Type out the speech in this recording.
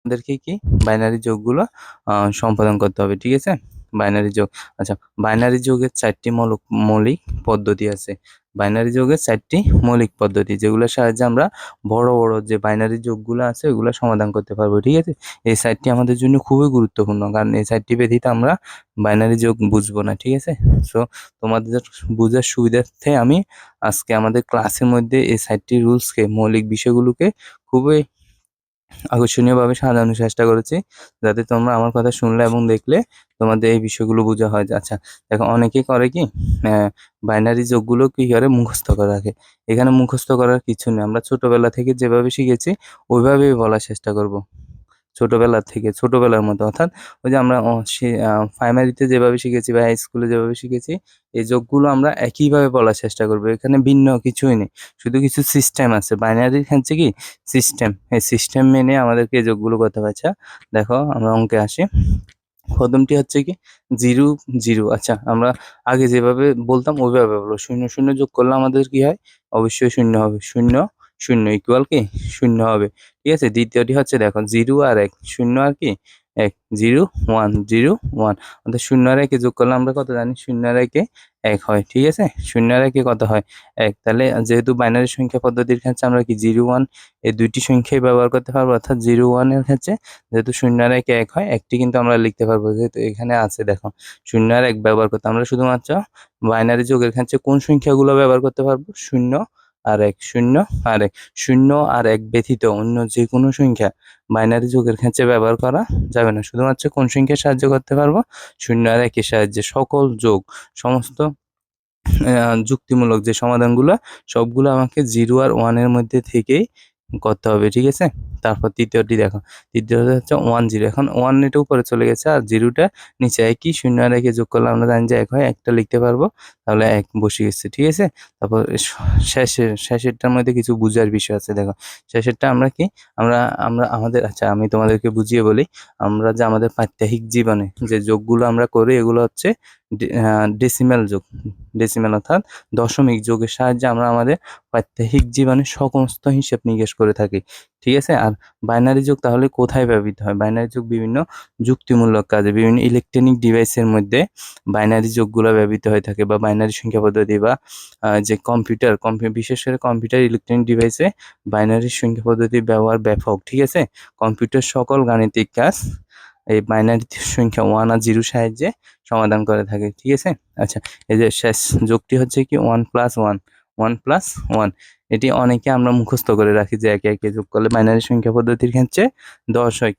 আমাদেরকে কি বাইনারি যোগগুলো সম্পাদন করতে হবে, ঠিক আছে? বাইনারি যোগ, আচ্ছা, বাইনারি যোগের 4টি মৌলিক পদ্ধতি আছে। বাইনারি যোগের 4টি মৌলিক পদ্ধতি, যেগুলোর সাহায্যে আমরা বড় বড় যে বাইনারি যোগগুলো আছে ওগুলো সমাধান করতে পারবো, ঠিক আছে? এই 4টি আমাদের জন্য খুবই গুরুত্বপূর্ণ, কারণ এই 4টি ব্যতীত আমরা বাইনারি যোগ বুঝবো না, ঠিক আছে? সো তোমাদের বোঝার সুবিধার্থে আমি আজকে আমাদের ক্লাসের মধ্যে এই 4টি রুলসকে, মৌলিক বিষয়গুলোকে খুবই আকর্ষণীয়ভাবে সাজানোর চেষ্টা করেছি, যাতে তোমরা আমার কথা শুনলে এবং দেখলে তোমাদের এই বিষয়গুলো বোঝা হয়। যে আচ্ছা, দেখো, অনেকেই করে কি, বাইনারি যোগগুলো কি করে মুখস্থ করে রাখে। এখানে মুখস্থ করার কিছু নেই, আমরা ছোটবেলা থেকে যেভাবে শিখেছি ওইভাবেই বলার চেষ্টা করব। ছোটবেলার মতো, অর্থাৎ ওই যে আমরা প্রাইমারিতে যেভাবে শিখেছি বা হাই স্কুলে যেভাবে শিখেছি, এই যোগগুলো আমরা একইভাবে বলার চেষ্টা করবো। এখানে ভিন্ন কিছুই নেই, শুধু কিছু সিস্টেম আছে। বাইনারির হচ্ছে কি সিস্টেম, এই সিস্টেম মেনে আমাদেরকে এই যোগগুলো করতে হবে। আচ্ছা, দেখো, আমরা অঙ্কে আসি। প্রথমটি হচ্ছে কি জিরো জিরো। আচ্ছা, আমরা আগে যেভাবে বলতাম ওইভাবে বলো। শূন্য শূন্য যোগ করলে আমাদের কি হয়? অবশ্যই শূন্য হবে। শূন্য শূন্য ইকুয়াল কি শূন্য হবে, ঠিক আছে? দ্বিতীয়টি হচ্ছে, দেখো, 0 আর 1, শূন্য আর কি 1, 0 1 0 1, অর্থাৎ শূন্য আর একে যোগ করলে আমরা কত জানি? শূন্য আর একে 1 হয়, ঠিক আছে? শূন্য আর একে কত হয়? 1। তাহলে যেহেতু বাইনারি সংখ্যা পদ্ধতির ক্ষেত্রে আমরা কি 0 1 এই দুইটি সংখ্যাই ব্যবহার করতে পারবো, অর্থাৎ 0 1 এর ক্ষেত্রে যেহেতু শূন্য আর একে 1 হয়, একটি কিন্তু আমরা লিখতে পারবো, যেহেতু এখানে আছে। দেখো, শূন্য আর 1 ব্যবহার করতে আমরা শুধুমাত্র বাইনারি যোগের ক্ষেত্রে কোন সংখ্যাগুলো ব্যবহার করতে পারবো? শূন্য আর 1, শূন্য আর 1, শূন্য আর 1 ব্যতীত অন্য যে কোনো সংখ্যা বাইনারি যোগের ক্ষেত্রে ব্যবহার করা যাবে না। শুধুমাত্র কোন সংখ্যার সাহায্য করতে পারবো? শূন্য আর 1 এর সাহায্যে। সকল যোগ, সমস্ত যুক্তিমূলক যে সমাধানগুলো, সবগুলো আমাকে 0 আর 1 এর মধ্যে থেকেই করতে হবে, ঠিক আছে? তারপর তৃতীয়টি দেখো, তৃতীয়টা হচ্ছে 1 0। এখন 1 এটা উপরে চলে গেছে আর 0টা নিচে। একই শূন্য আর একে যোগ করলে আমরা জানি যে 1 হয়, একটা লিখতে পারবো, তাহলে 1 বসে গেছে, ঠিক আছে? তারপর শেষেরটার মধ্যে কিছু বুঝার বিষয় আছে। দেখো, শেষেরটা আমরা কি, আমরা আমরা আমাদের, আচ্ছা, আমি তোমাদেরকে বুঝিয়ে বলি। আমরা যে আমাদের প্রাত্যহিক জীবনে যে যোগগুলো আমরা করি, এগুলো হচ্ছে ডেসিমাল যোগ। ডেসিমাল অর্থাৎ দশমিক যোগের সাহায্যে আমরা আমাদের প্রাত্যহিক জীবনে সমস্ত হিসেব নিকেশ করে থাকি, ঠিক আছে? আর বাইনারি যোগ তাহলে কোথায় ব্যবহৃত হয়? বাইনারি যোগ বিভিন্ন যুক্তিমূলক কাজে, বিভিন্ন ইলেকট্রনিক ডিভাইসের মধ্যে বাইনারি যোগগুলো ব্যবহৃত হয়ে থাকে, বা বাইনারি সংখ্যা পদ্ধতি, বা যে বিশেষ করে কম্পিউটার ইলেকট্রনিক ডিভাইসে বাইনারি সংখ্যা পদ্ধতির ব্যবহার ব্যাপক, ঠিক আছে? কম্পিউটার সকল গাণিতিক কাজ এই বাইনারি সংখ্যা 1 আর 0 সাহায্যে সমাধান করে থাকে, ঠিক আছে? আচ্ছা, এই যে শেষ যোগটি হচ্ছে কি 1 + 1, 1 + 1। এটি অনেকে আমরা মুখস্থ করে রাখি যে একে একে যোগ করলে বাইনারি সংখ্যা পদ্ধতির ক্ষেত্রে 10 হয়।